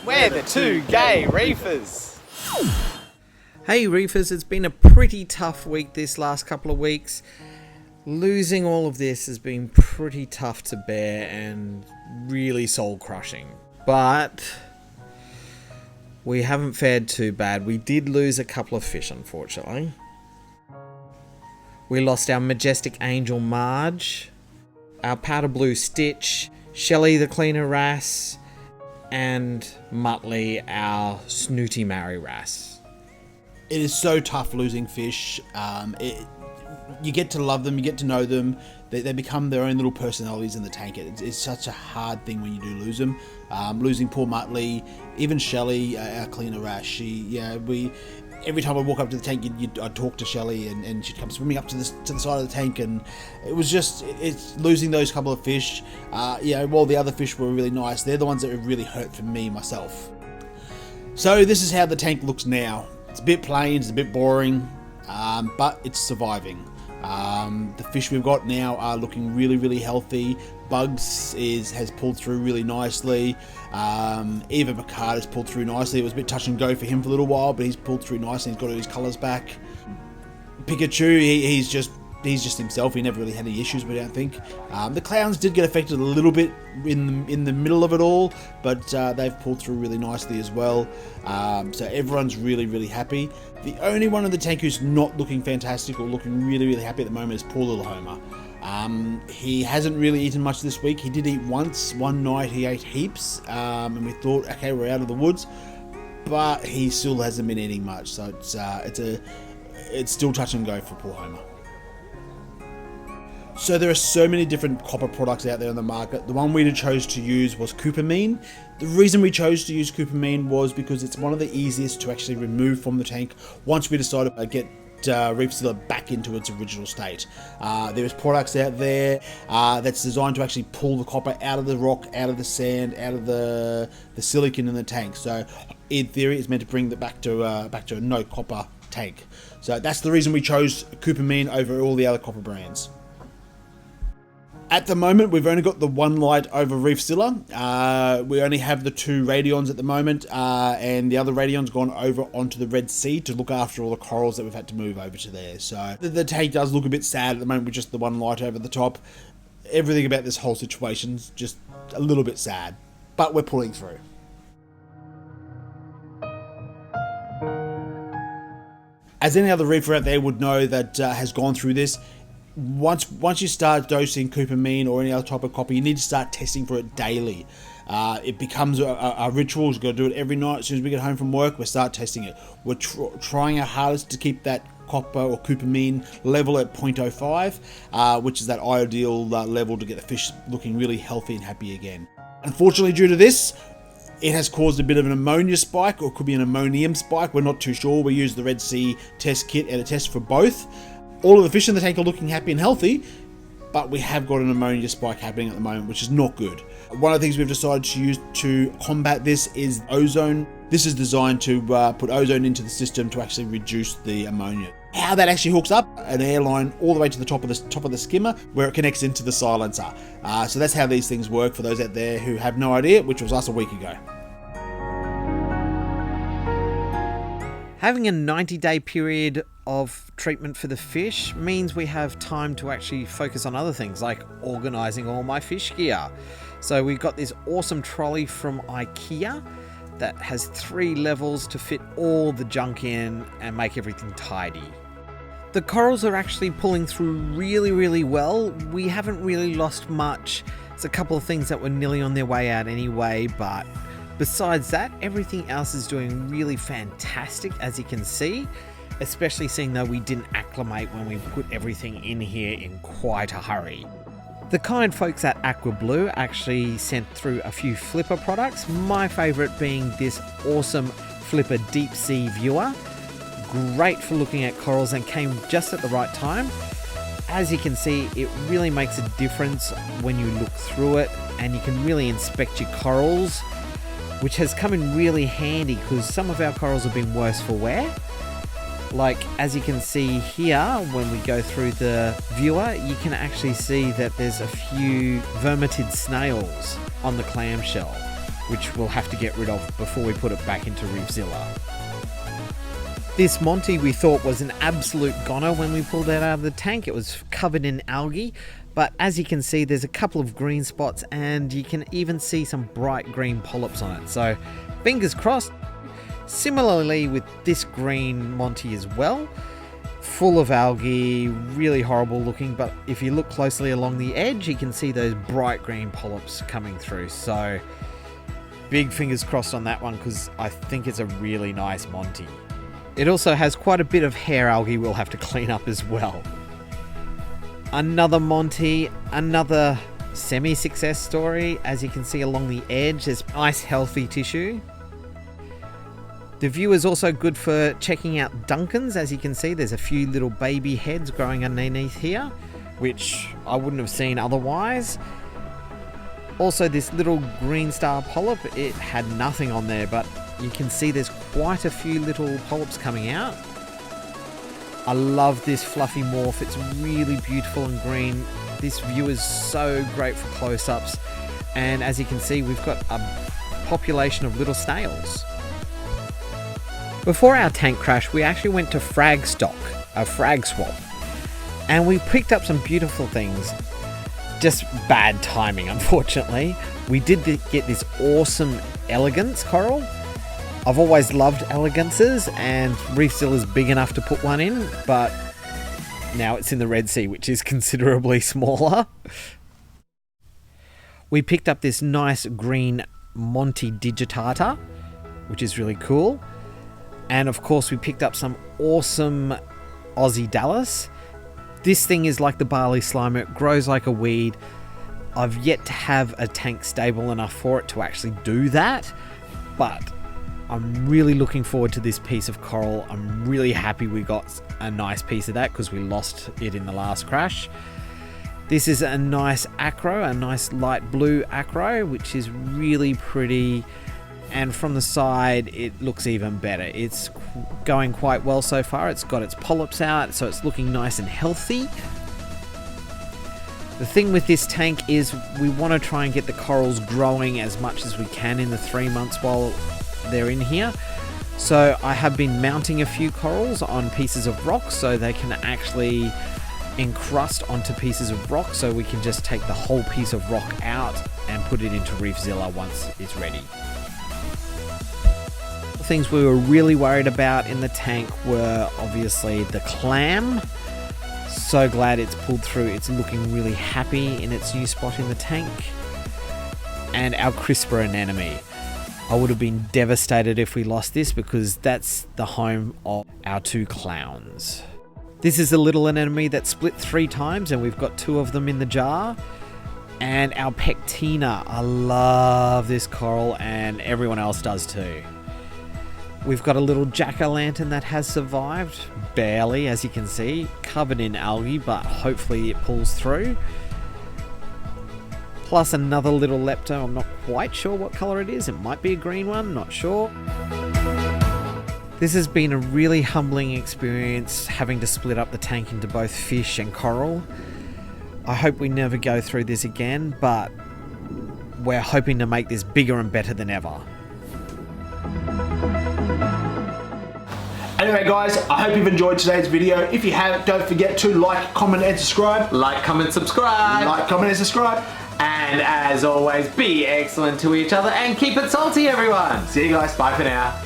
We're the two gay reefers. Hey reefers, it's been a pretty tough week this last couple of weeks. Losing all of this has been pretty tough to bear and really soul crushing. But we haven't fared too bad. We did lose a couple of fish, unfortunately. We lost our majestic angel Marge, our powder blue Stitch, Shelley the cleaner wrasse, and Muttley, our snooty Mary wrasse. It is so tough losing fish. You get to love them, you get to know them. They become their own little personalities in the tank. It's such a hard thing when you do lose them. Losing poor Muttley, even Shelley, our cleaner wrasse. Every time I walk up to the tank, I'd talk to Shelley, and she'd come swimming up to the side of the tank, and it's losing those couple of fish. While the other fish were really nice, they're the ones that really hurt for me myself. So this is how the tank looks now. It's a bit plain, it's a bit boring, but it's surviving. The fish we've got now are looking really, really healthy. Bugs has pulled through really nicely. Even Picard has pulled through nicely. It was a bit touch and go for him for a little while, but he's pulled through nicely. He's got all his colours back. Pikachu, he's just himself. He never really had any issues, but I don't think. The clowns did get affected a little bit in the middle of it all, but they've pulled through really nicely as well. So everyone's really, really happy. The only one in the tank who's not looking fantastic or looking really, really happy at the moment is poor little Homer. He hasn't really eaten much this week. He did eat once. One night he ate heaps, and we thought, okay, we're out of the woods, but he still hasn't been eating much. So it's still touch and go for poor Homer. So there are so many different copper products out there on the market. The one we chose to use was Cuprimine. The reason we chose to use Cuprimine was because it's one of the easiest to actually remove from the tank once we decided to get Reefzilla back into its original state. There's products out there that's designed to actually pull the copper out of the rock, out of the sand, out of the silicon in the tank. So in theory, it's meant to bring it back to a no copper tank. So that's the reason we chose Cuprimine over all the other copper brands. At the moment, we've only got the one light over Reefzilla. We only have the two Radions at the moment, and the other Radion's gone over onto the Red Sea to look after all the corals that we've had to move over to there. So the tank does look a bit sad at the moment with just the one light over the top. Everything about this whole situation's just a little bit sad, but we're pulling through. As any other reefer out there would know that has gone through this, once you start dosing Cuprimine or any other type of copper, you need to start testing for it daily. It becomes a ritual. We've got to do it every night. As soon as we get home from work, we start testing it. We're trying our hardest to keep that copper or Cuprimine level at 0.05, which is that ideal level to get the fish looking really healthy and happy again. Unfortunately, due to this, it has caused a bit of an ammonia spike, or it could be an ammonium spike. We're not too sure. We use the Red Sea test kit and a test for both. All of the fish in the tank are looking happy and healthy, but we have got an ammonia spike happening at the moment, which is not good. One of the things we've decided to use to combat this is ozone. This is designed to put ozone into the system to actually reduce the ammonia. How that actually hooks up, an air line all the way to the top of the skimmer, where it connects into the silencer. So that's how these things work for those out there who have no idea, which was us a week ago. Having a 90-day period of treatment for the fish means we have time to actually focus on other things like organising all my fish gear. So we've got this awesome trolley from IKEA that has 3 levels to fit all the junk in and make everything tidy. The corals are actually pulling through really, really well. We haven't really lost much. There's a couple of things that were nearly on their way out anyway, but besides that, everything else is doing really fantastic, as you can see, especially seeing though we didn't acclimate when we put everything in here in quite a hurry. The kind folks at Aqua Blue actually sent through a few flipper products, my favourite being this awesome flipper deep sea viewer. Great for looking at corals and came just at the right time. As you can see, it really makes a difference when you look through it, and you can really inspect your corals, which has come in really handy because some of our corals have been worse for wear. Like, as you can see here, when we go through the viewer, you can actually see that there's a few vermitid snails on the clamshell. which we'll have to get rid of before we put it back into Reefzilla. This Monty we thought was an absolute goner when we pulled it out of the tank. It was covered in algae, but as you can see there's a couple of green spots and you can even see some bright green polyps on it. So fingers crossed. Similarly with this green Monty as well, full of algae, really horrible looking, but if you look closely along the edge you can see those bright green polyps coming through. So big fingers crossed on that one because I think it's a really nice Monty. It also has quite a bit of hair algae we'll have to clean up as well. Another Monty, another semi-success story. As you can see along the edge, there's nice healthy tissue. The view is also good for checking out Duncans. As you can see, there's a few little baby heads growing underneath here, which I wouldn't have seen otherwise. Also, this little green star polyp, it had nothing on there, but you can see there's quite a few little polyps coming out. I love this fluffy morph. It's really beautiful and green. This view is so great for close-ups. And as you can see, we've got a population of little snails. Before our tank crash, we actually went to frag stock, a frag swap, and we picked up some beautiful things. Just bad timing, unfortunately. We did get this awesome elegance coral. I've always loved elegances, and Reefzilla is big enough to put one in, but now it's in the Red Sea, which is considerably smaller. We picked up this nice green Monty digitata, which is really cool. And of course we picked up some awesome Aussie Dallas. This thing is like the barley slime, it grows like a weed. I've yet to have a tank stable enough for it to actually do that, but I'm really looking forward to this piece of coral. I'm really happy we got a nice piece of that because we lost it in the last crash. This is a nice acro, a nice light blue acro, which is really pretty. And from the side, it looks even better. It's going quite well so far. It's got its polyps out, so it's looking nice and healthy. The thing with this tank is we want to try and get the corals growing as much as we can in the 3 months while they're in here. So I have been mounting a few corals on pieces of rock so they can actually encrust onto pieces of rock, so we can just take the whole piece of rock out and put it into Reefzilla once it's ready. The things we were really worried about in the tank were obviously the clam. So glad it's pulled through. It's looking really happy in its new spot in the tank. And our crisper anemone. I would have been devastated if we lost this because that's the home of our 2 clowns. This is a little anemone that split 3 times and we've got 2 of them in the jar. And our pectina. I love this coral and everyone else does too. We've got a little jack-o'-lantern that has survived, barely as you can see, covered in algae, but hopefully it pulls through. Plus another little lepto, I'm not quite sure what colour it is, it might be a green one, not sure. This has been a really humbling experience, having to split up the tank into both fish and coral. I hope we never go through this again, but we're hoping to make this bigger and better than ever. Anyway guys, I hope you've enjoyed today's video. If you have, don't forget to like, comment and subscribe. Like, comment, subscribe. Like, comment and subscribe. And as always, be excellent to each other and keep it salty, everyone. See you guys. Bye for now.